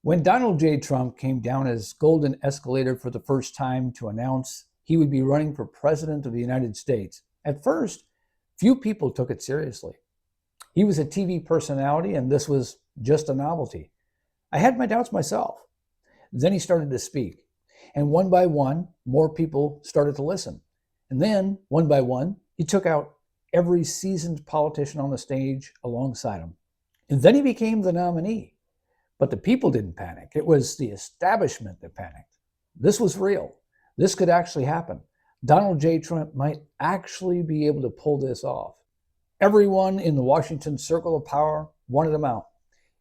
When Donald J. Trump came down his golden escalator for the first time to announce he would be running for president of the United States, at first, few people took it seriously. He was a TV personality, and this was just a novelty. I had my doubts myself. Then he started to speak, and one by one, more people started to listen. And then, one by one, he took out every seasoned politician on the stage alongside him. And then he became the nominee. But the people didn't panic. It was the establishment that panicked. This was real. This could actually happen. Donald J. Trump might actually be able to pull this off. Everyone in the Washington circle of power wanted him out.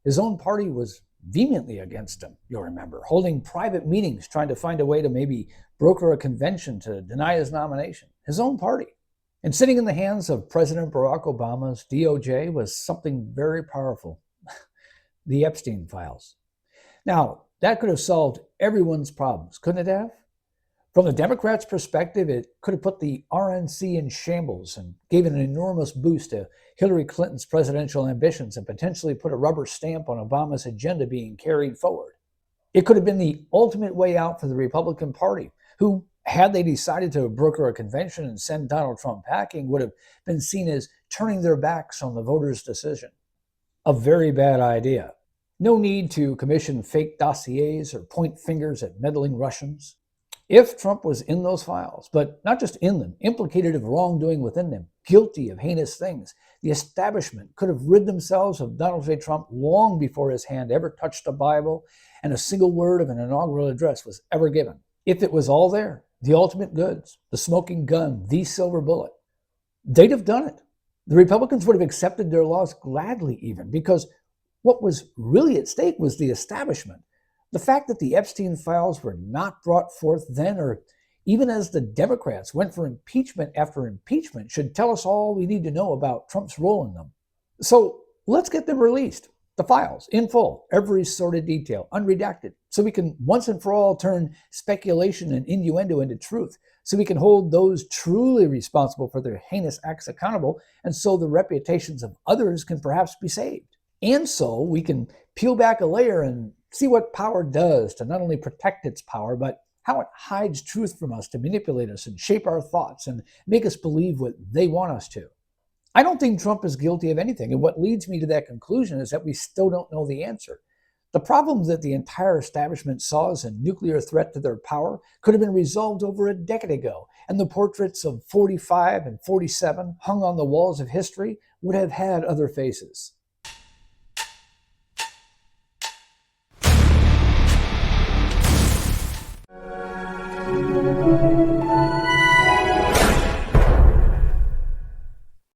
His own party was vehemently against him, you'll remember, holding private meetings trying to find a way to maybe broker a convention to deny his nomination. His own party. And sitting in the hands of President Barack Obama's DOJ was something very powerful. The Epstein files. Now, that could have solved everyone's problems, couldn't it have? From the Democrats' perspective, it could have put the RNC in shambles and gave it an enormous boost to Hillary Clinton's presidential ambitions and potentially put a rubber stamp on Obama's agenda being carried forward. It could have been the ultimate way out for the Republican Party, who, had they decided to broker a convention and send Donald Trump packing, would have been seen as turning their backs on the voters' decision. A very bad idea. No need to commission fake dossiers or point fingers at meddling Russians. If Trump was in those files, but not just in them, implicated of wrongdoing within them, guilty of heinous things, the establishment could have rid themselves of Donald J. Trump long before his hand ever touched a Bible and a single word of an inaugural address was ever given. If it was all there, the ultimate goods, the smoking gun, the silver bullet, they'd have done it. The Republicans would have accepted their loss gladly even, because what was really at stake was the establishment. The fact that the Epstein files were not brought forth then, or even as the Democrats went for impeachment after impeachment, should tell us all we need to know about Trump's role in them. So let's get them released, the files, in full, every sordid detail, unredacted, so we can once and for all turn speculation and innuendo into truth, so we can hold those truly responsible for their heinous acts accountable, and so the reputations of others can perhaps be saved. And so we can peel back a layer and see what power does to not only protect its power, but how it hides truth from us to manipulate us and shape our thoughts and make us believe what they want us to. I don't think Trump is guilty of anything, and what leads me to that conclusion is that we still don't know the answer. The problem that the entire establishment saw as a nuclear threat to their power could have been resolved over a decade ago, and the portraits of 45 and 47 hung on the walls of history would have had other faces.